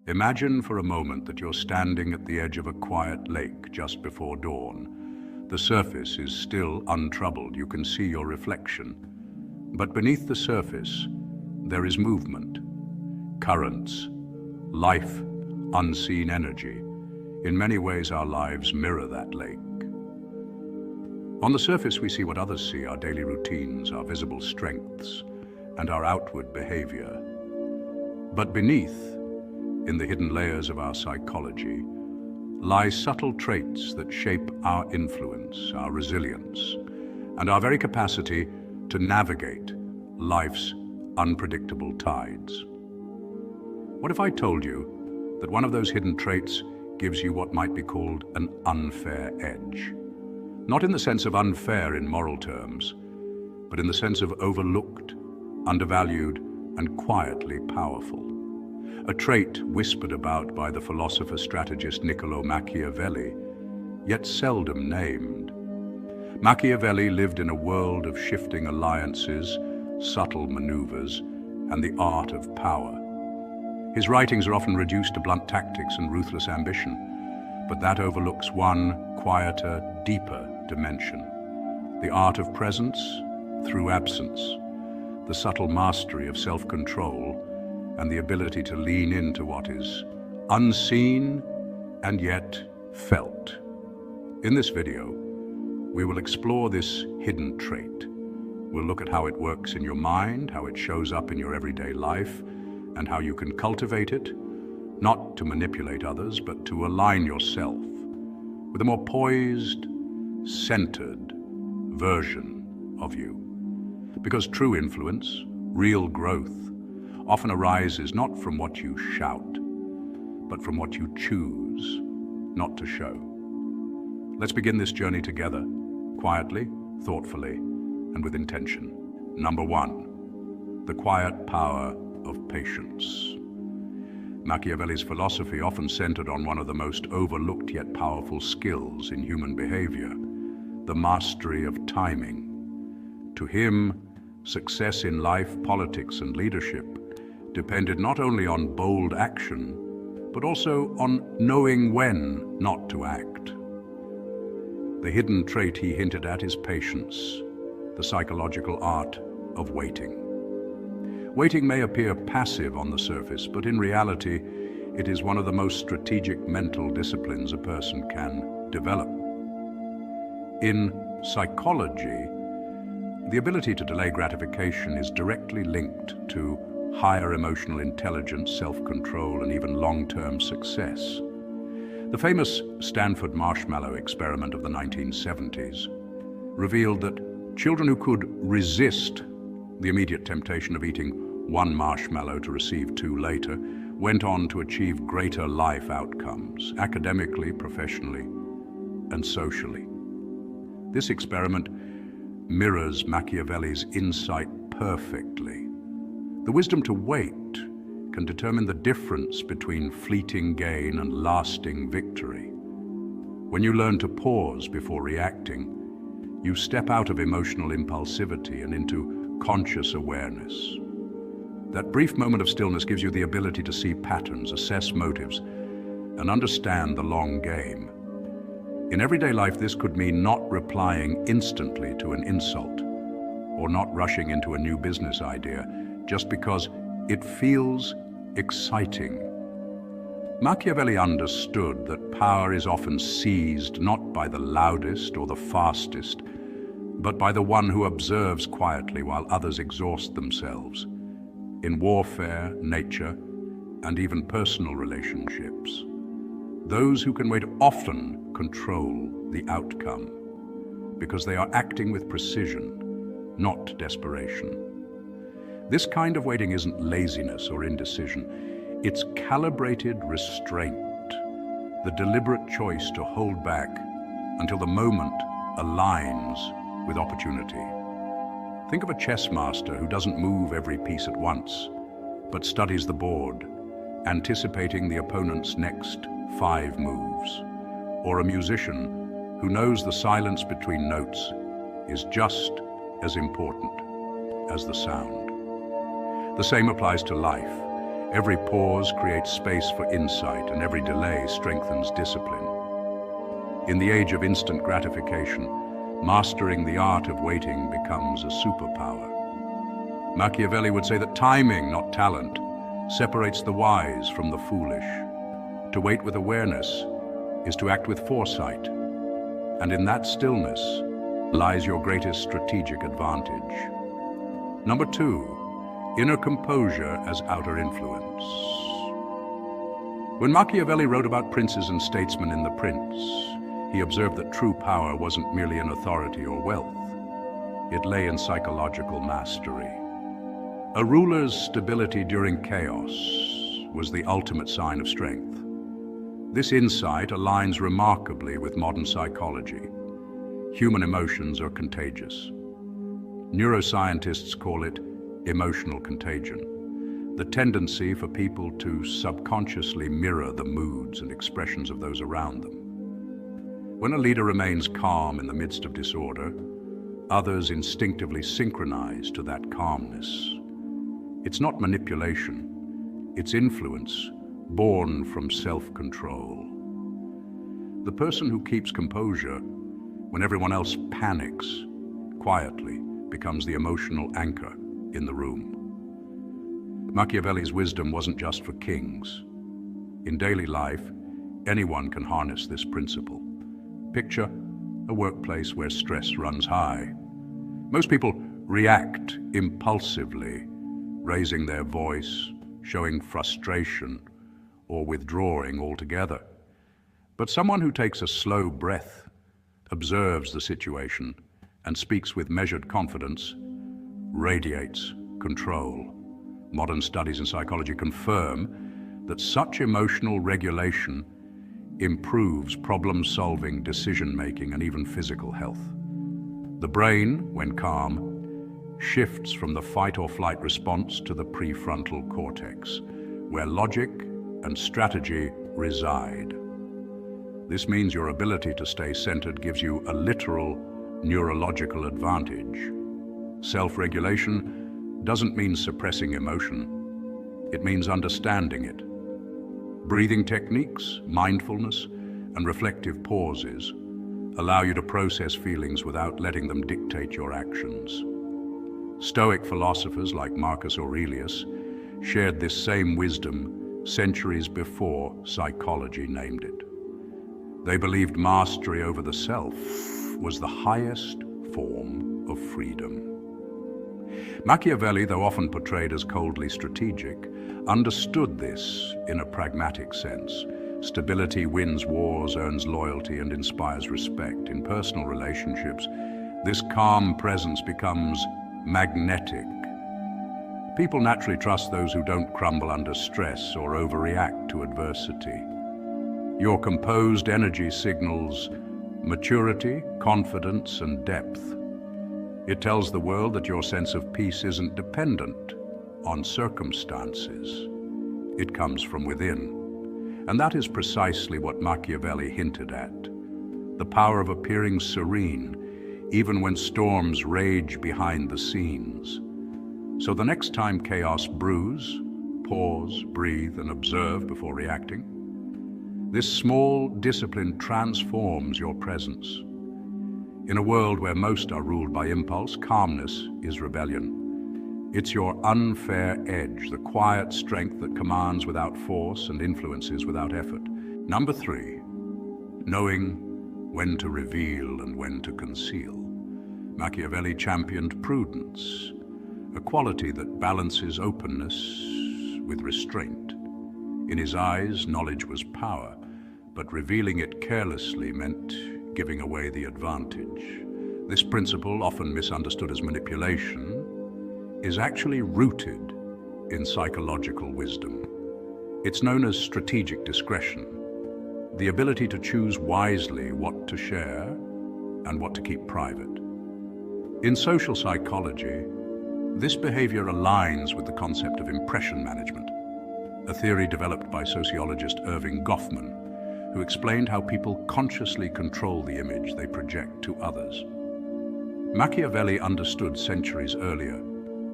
Imagine for a moment that you're standing at the edge of a quiet lake just before dawn. The surface is still untroubled. You can see your reflection. But beneath the surface, there is movement, currents, life, unseen energy. In many ways, our lives mirror that lake. On the surface, we see what others see, our daily routines, our visible strengths, and our outward behavior. But beneath, in the hidden layers of our psychology, lie subtle traits that shape our influence, our resilience, and our very capacity to navigate life's unpredictable tides. What if I told you that one of those hidden traits gives you what might be called an unfair edge? Not in the sense of unfair in moral terms, but in the sense of overlooked, undervalued, and quietly powerful. A trait whispered about by the philosopher-strategist Machiavelli, yet seldom named. Machiavelli lived in a world of shifting alliances, subtle maneuvers, and the art of power. His writings are often reduced to blunt tactics and ruthless ambition, but that overlooks one quieter, deeper dimension. The art of presence through absence, the subtle mastery of self-control, and the ability to lean into what is unseen and yet felt. In this video, we will explore this hidden trait. We'll look at how it works in your mind, how it shows up in your everyday life, and how you can cultivate it, not to manipulate others, but to align yourself with a more poised, centered version of you. Because true influence, real growth, often arises not from what you shout, but from what you choose not to show. Let's begin this journey together, quietly, thoughtfully, and with intention. Number 1, the quiet power of patience. Machiavelli's philosophy often centered on one of the most overlooked yet powerful skills in human behavior, the mastery of timing. To him, success in life, politics, and leadership depended not only on bold action, but also on knowing when not to act. The hidden trait he hinted at is patience, the psychological art of waiting. Waiting may appear passive on the surface, but in reality, it is one of the most strategic mental disciplines a person can develop. In psychology, the ability to delay gratification is directly linked to higher emotional intelligence, self-control, and even long-term success. The famous Stanford marshmallow experiment of the 1970s revealed that children who could resist the immediate temptation of eating one marshmallow to receive 2 later went on to achieve greater life outcomes, academically, professionally, and socially. This experiment mirrors Machiavelli's insight perfectly. The wisdom to wait can determine the difference between fleeting gain and lasting victory. When you learn to pause before reacting, you step out of emotional impulsivity and into conscious awareness. That brief moment of stillness gives you the ability to see patterns, assess motives, and understand the long game. In everyday life, this could mean not replying instantly to an insult or not rushing into a new business idea just because it feels exciting. Machiavelli understood that power is often seized not by the loudest or the fastest, but by the one who observes quietly while others exhaust themselves. In warfare, nature, and even personal relationships, those who can wait often control the outcome because they are acting with precision, not desperation. This kind of waiting isn't laziness or indecision. It's calibrated restraint, the deliberate choice to hold back until the moment aligns with opportunity. Think of a chess master who doesn't move every piece at once, but studies the board, anticipating the opponent's next 5 moves. Or a musician who knows the silence between notes is just as important as the sound. The same applies to life. Every pause creates space for insight, and every delay strengthens discipline. In the age of instant gratification, mastering the art of waiting becomes a superpower. Machiavelli would say that timing, not talent, separates the wise from the foolish. To wait with awareness is to act with foresight, and in that stillness lies your greatest strategic advantage. Number 2, inner composure as outer influence. When Machiavelli wrote about princes and statesmen in The Prince, he observed that true power wasn't merely in authority or wealth. It lay in psychological mastery. A ruler's stability during chaos was the ultimate sign of strength. This insight aligns remarkably with modern psychology. Human emotions are contagious. Neuroscientists call it emotional contagion, the tendency for people to subconsciously mirror the moods and expressions of those around them. When a leader remains calm in the midst of disorder, others instinctively synchronize to that calmness. It's not manipulation, it's influence born from self-control. The person who keeps composure when everyone else panics quietly becomes the emotional anchor in the room. Machiavelli's wisdom wasn't just for kings. In daily life, anyone can harness this principle. Picture a workplace where stress runs high. Most people react impulsively, raising their voice, showing frustration, or withdrawing altogether. But someone who takes a slow breath, observes the situation, and speaks with measured confidence radiates control. Modern studies in psychology confirm that such emotional regulation improves problem-solving, decision-making, and even physical health. The brain, when calm, shifts from the fight-or-flight response to the prefrontal cortex, where logic and strategy reside. This means your ability to stay centered gives you a literal neurological advantage. Self-regulation doesn't mean suppressing emotion. It means understanding it. Breathing techniques, mindfulness, and reflective pauses allow you to process feelings without letting them dictate your actions. Stoic philosophers like Marcus Aurelius shared this same wisdom centuries before psychology named it. They believed mastery over the self was the highest form of freedom. Machiavelli, though often portrayed as coldly strategic, understood this in a pragmatic sense. Stability wins wars, earns loyalty, and inspires respect. In personal relationships, this calm presence becomes magnetic. People naturally trust those who don't crumble under stress or overreact to adversity. Your composed energy signals maturity, confidence, and depth. It tells the world that your sense of peace isn't dependent on circumstances. It comes from within. And that is precisely what Machiavelli hinted at. The power of appearing serene, even when storms rage behind the scenes. So the next time chaos brews, pause, breathe, and observe before reacting. This small discipline transforms your presence. In a world where most are ruled by impulse, calmness is rebellion. It's your unfair edge, the quiet strength that commands without force and influences without effort. Number 3, knowing when to reveal and when to conceal. Machiavelli championed prudence, a quality that balances openness with restraint. In his eyes, knowledge was power, but revealing it carelessly meant giving away the advantage. This principle, often misunderstood as manipulation, is actually rooted in psychological wisdom. It's known as strategic discretion, the ability to choose wisely what to share and what to keep private. In social psychology, this behavior aligns with the concept of impression management, a theory developed by sociologist Erving Goffman, who explained how people consciously control the image they project to others. Machiavelli understood centuries earlier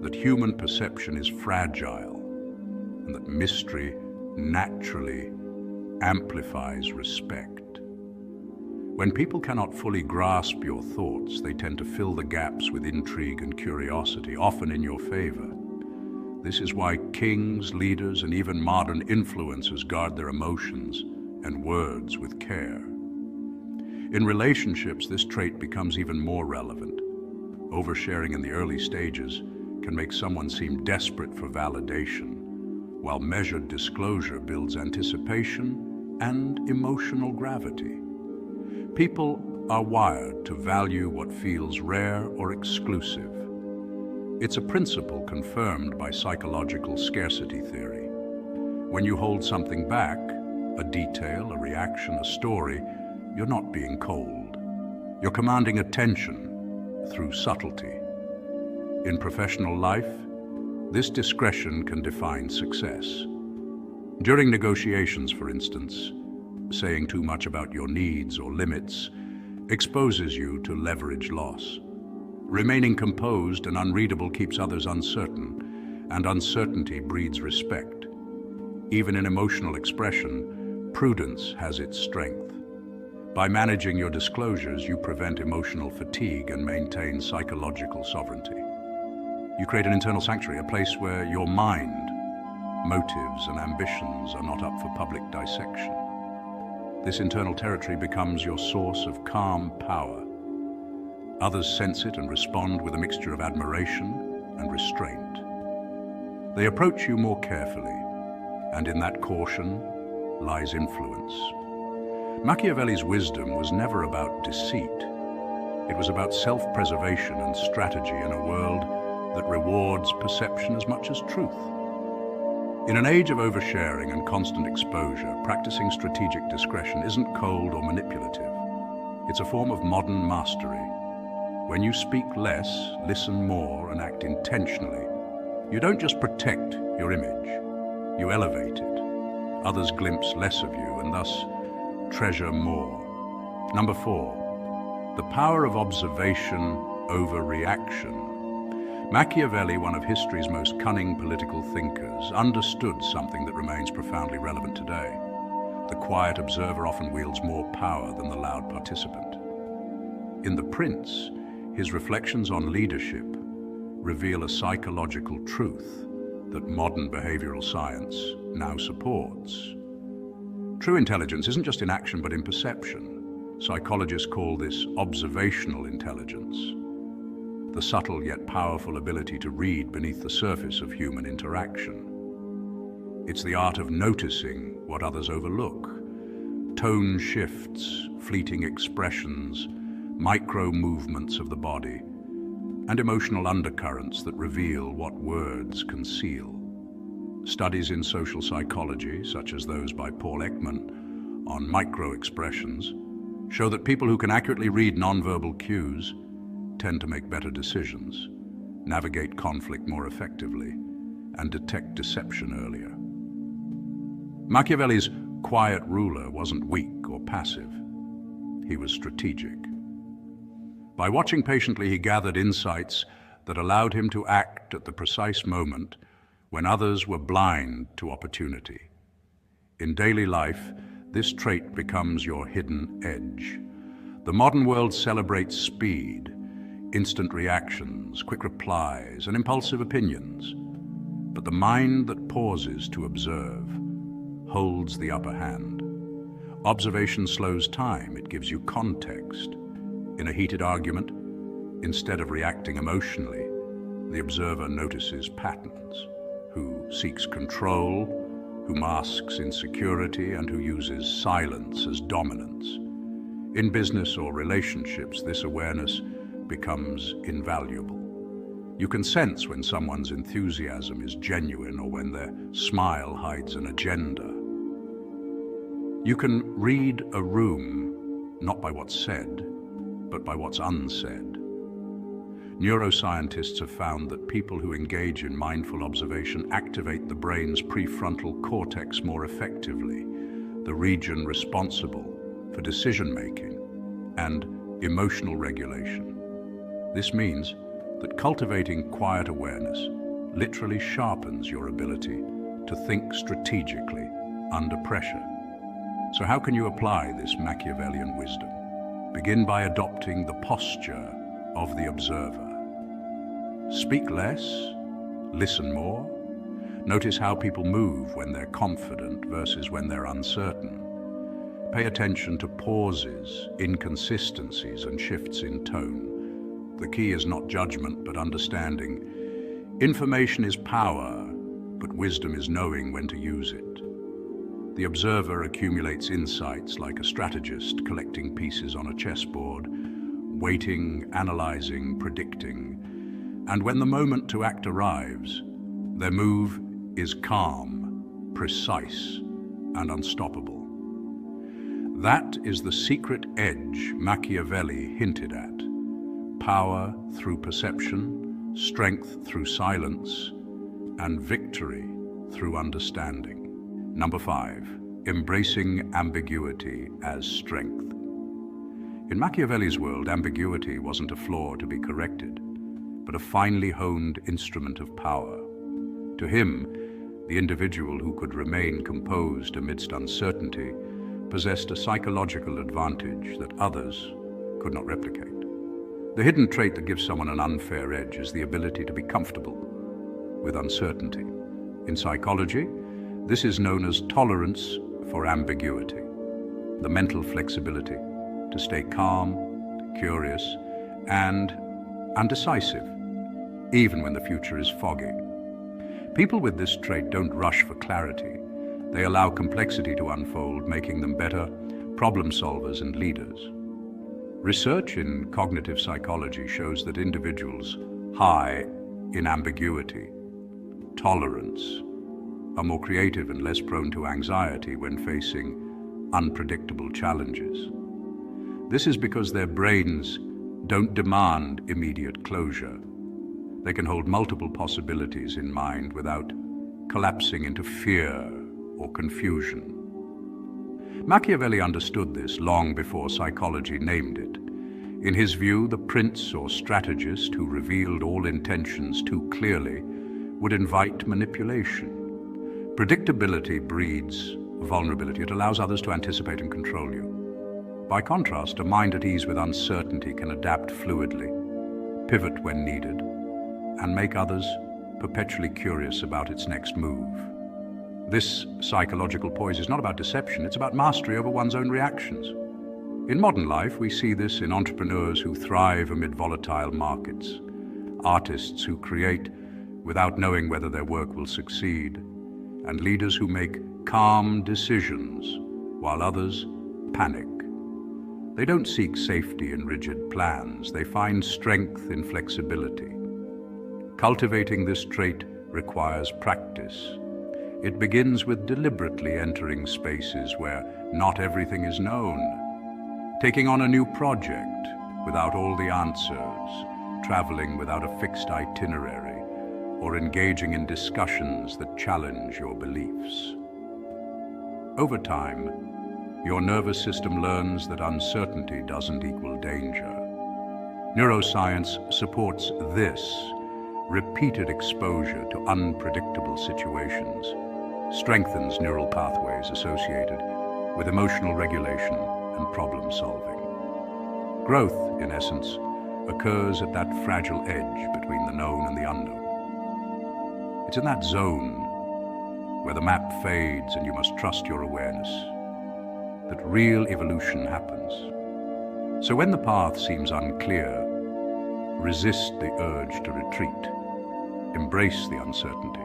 that human perception is fragile and that mystery naturally amplifies respect. When people cannot fully grasp your thoughts, they tend to fill the gaps with intrigue and curiosity, often in your favor. This is why kings, leaders, and even modern influencers guard their emotions and words with care. In relationships, this trait becomes even more relevant. Oversharing in the early stages can make someone seem desperate for validation, while measured disclosure builds anticipation and emotional gravity. People are wired to value what feels rare or exclusive. It's a principle confirmed by psychological scarcity theory. When you hold something back, a detail, a reaction, a story, you're not being cold. You're commanding attention through subtlety. In professional life, this discretion can define success. During negotiations, for instance, saying too much about your needs or limits exposes you to leverage loss. Remaining composed and unreadable keeps others uncertain, and uncertainty breeds respect. Even in emotional expression, prudence has its strength. By managing your disclosures, you prevent emotional fatigue and maintain psychological sovereignty. You create an internal sanctuary, a place where your mind, motives, and ambitions are not up for public dissection. This internal territory becomes your source of calm power. Others sense it and respond with a mixture of admiration and restraint. They approach you more carefully, and in that caution lies influence. Machiavelli's wisdom was never about deceit. It was about self-preservation and strategy in a world that rewards perception as much as truth. In an age of oversharing and constant exposure, practicing strategic discretion isn't cold or manipulative. It's a form of modern mastery. When you speak less, listen more, and act intentionally, you don't just protect your image, you elevate it. Others glimpse less of you and thus treasure more. Number 4, the power of observation over reaction. Machiavelli, one of history's most cunning political thinkers, understood something that remains profoundly relevant today. The quiet observer often wields more power than the loud participant. In The Prince, his reflections on leadership reveal a psychological truth that modern behavioral science now supports. True intelligence isn't just in action but in perception. Psychologists call this observational intelligence, the subtle yet powerful ability to read beneath the surface of human interaction. It's the art of noticing what others overlook. Tone shifts, fleeting expressions, micro movements of the body, and emotional undercurrents that reveal what words conceal. Studies in social psychology, such as those by Paul Ekman on micro-expressions, show that people who can accurately read nonverbal cues tend to make better decisions, navigate conflict more effectively, and detect deception earlier. Machiavelli's quiet ruler wasn't weak or passive. He was strategic. By watching patiently, he gathered insights that allowed him to act at the precise moment when others were blind to opportunity. In daily life, this trait becomes your hidden edge. The modern world celebrates speed, instant reactions, quick replies, and impulsive opinions. But the mind that pauses to observe holds the upper hand. Observation slows time, it gives you context. In a heated argument, instead of reacting emotionally, the observer notices patterns. Who seeks control, who masks insecurity, and who uses silence as dominance. In business or relationships, this awareness becomes invaluable. You can sense when someone's enthusiasm is genuine or when their smile hides an agenda. You can read a room not by what's said, but by what's unsaid. Neuroscientists have found that people who engage in mindful observation activate the brain's prefrontal cortex more effectively, the region responsible for decision-making and emotional regulation. This means that cultivating quiet awareness literally sharpens your ability to think strategically under pressure. So how can you apply this Machiavellian wisdom? Begin by adopting the posture of the observer. Speak less, listen more. Notice how people move when they're confident versus when they're uncertain. Pay attention to pauses, inconsistencies, and shifts in tone. The key is not judgment, but understanding. Information is power, but wisdom is knowing when to use it. The observer accumulates insights like a strategist collecting pieces on a chessboard, waiting, analyzing, predicting. And when the moment to act arrives, their move is calm, precise, and unstoppable. That is the secret edge Machiavelli hinted at. Power through perception, strength through silence, and victory through understanding. Number 5, embracing ambiguity as strength. In Machiavelli's world, ambiguity wasn't a flaw to be corrected, but a finely honed instrument of power. To him, the individual who could remain composed amidst uncertainty possessed a psychological advantage that others could not replicate. The hidden trait that gives someone an unfair edge is the ability to be comfortable with uncertainty. In psychology, this is known as tolerance for ambiguity, the mental flexibility to stay calm, curious, and undecisive, even when the future is foggy. People with this trait don't rush for clarity. They allow complexity to unfold, making them better problem solvers and leaders. Research in cognitive psychology shows that individuals high in ambiguity, tolerance, are more creative and less prone to anxiety when facing unpredictable challenges. This is because their brains don't demand immediate closure. They can hold multiple possibilities in mind without collapsing into fear or confusion. Machiavelli understood this long before psychology named it. In his view, the prince or strategist who revealed all intentions too clearly would invite manipulation. Predictability breeds vulnerability. It allows others to anticipate and control you. By contrast, a mind at ease with uncertainty can adapt fluidly, pivot when needed, and make others perpetually curious about its next move. This psychological poise is not about deception, it's about mastery over one's own reactions. In modern life, we see this in entrepreneurs who thrive amid volatile markets, artists who create without knowing whether their work will succeed, and leaders who make calm decisions while others panic. They don't seek safety in rigid plans, they find strength in flexibility. Cultivating this trait requires practice. It begins with deliberately entering spaces where not everything is known, taking on a new project without all the answers, traveling without a fixed itinerary, or engaging in discussions that challenge your beliefs. Over time, your nervous system learns that uncertainty doesn't equal danger. Neuroscience supports this. Repeated exposure to unpredictable situations strengthens neural pathways associated with emotional regulation and problem solving. Growth, in essence, occurs at that fragile edge between the known and the unknown. It's in that zone where the map fades and you must trust your awareness that real evolution happens. So when the path seems unclear, resist the urge to retreat. Embrace the uncertainty.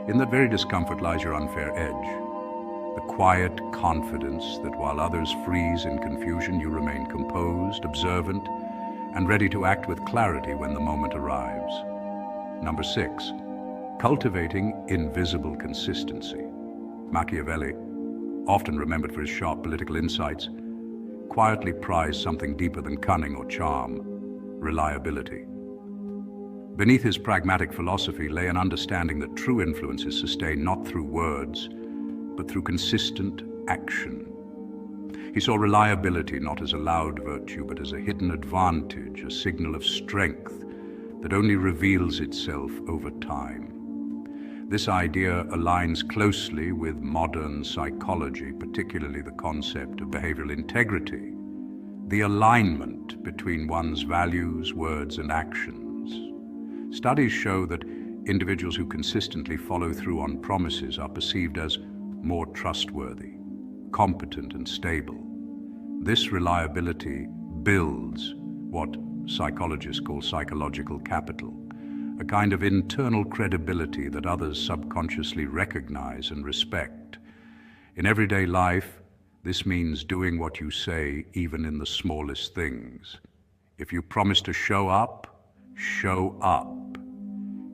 In that very discomfort lies your unfair edge, the quiet confidence that while others freeze in confusion, you remain composed, observant, and ready to act with clarity when the moment arrives. Number 6, cultivating invisible consistency. Machiavelli, often remembered for his sharp political insights, quietly prized something deeper than cunning or charm: reliability. Beneath his pragmatic philosophy lay an understanding that true influence is sustained not through words, but through consistent action. He saw reliability not as a loud virtue, but as a hidden advantage, a signal of strength that only reveals itself over time. This idea aligns closely with modern psychology, particularly the concept of behavioral integrity, the alignment between one's values, words, and actions. Studies show that individuals who consistently follow through on promises are perceived as more trustworthy, competent, and stable. This reliability builds what psychologists call psychological capital, a kind of internal credibility that others subconsciously recognize and respect. In everyday life, this means doing what you say, even in the smallest things. If you promise to show up, show up.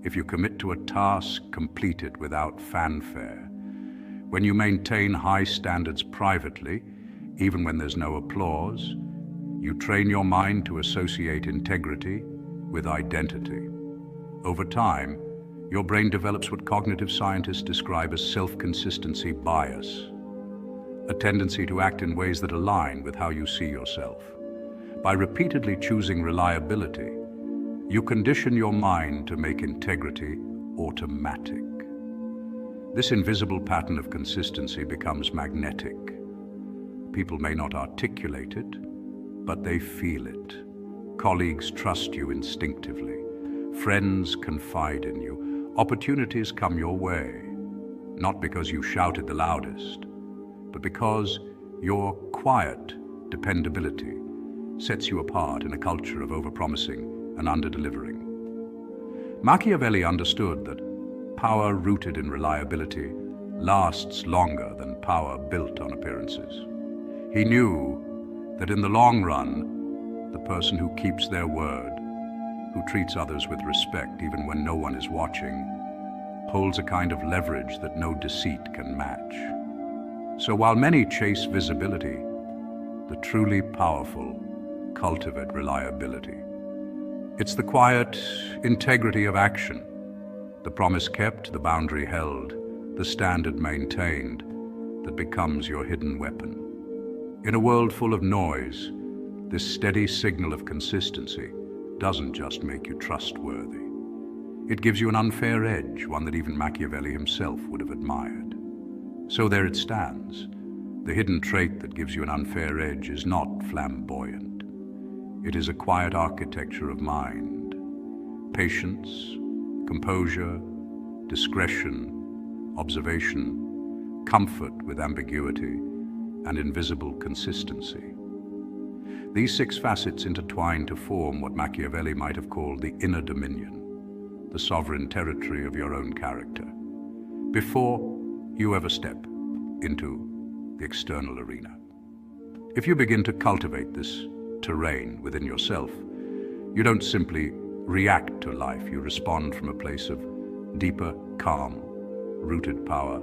If you commit to a task, complete it without fanfare. When you maintain high standards privately, even when there's no applause, you train your mind to associate integrity with identity. Over time, your brain develops what cognitive scientists describe as self-consistency bias, a tendency to act in ways that align with how you see yourself. By repeatedly choosing reliability, you condition your mind to make integrity automatic. This invisible pattern of consistency becomes magnetic. People may not articulate it, but they feel it. Colleagues trust you instinctively. Friends confide in you. Opportunities come your way, not because you shouted the loudest, but because your quiet dependability sets you apart in a culture of overpromising and underdelivering. Machiavelli understood that power rooted in reliability lasts longer than power built on appearances. He knew that in the long run, the person who keeps their word, who treats others with respect even when no one is watching, holds a kind of leverage that no deceit can match. So while many chase visibility, the truly powerful cultivate reliability. It's the quiet integrity of action, the promise kept, the boundary held, the standard maintained, that becomes your hidden weapon. In a world full of noise, this steady signal of consistency doesn't just make you trustworthy. It gives you an unfair edge, one that even Machiavelli himself would have admired. So there it stands. The hidden trait that gives you an unfair edge is not flamboyant. It is a quiet architecture of mind. Patience, composure, discretion, observation, comfort with ambiguity, and invisible consistency. These 6 facets intertwine to form what Machiavelli might have called the inner dominion, the sovereign territory of your own character, before you ever step into the external arena. If you begin to cultivate this terrain within yourself, you don't simply react to life, you respond from a place of deeper calm, rooted power,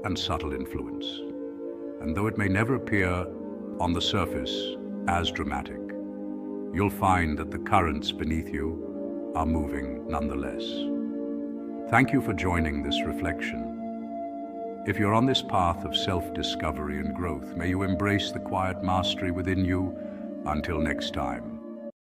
and subtle influence. And though it may never appear on the surface as dramatic, you'll find that the currents beneath you are moving nonetheless. Thank you for joining this reflection. If you're on this path of self-discovery and growth, may you embrace the quiet mastery within you. Until next time.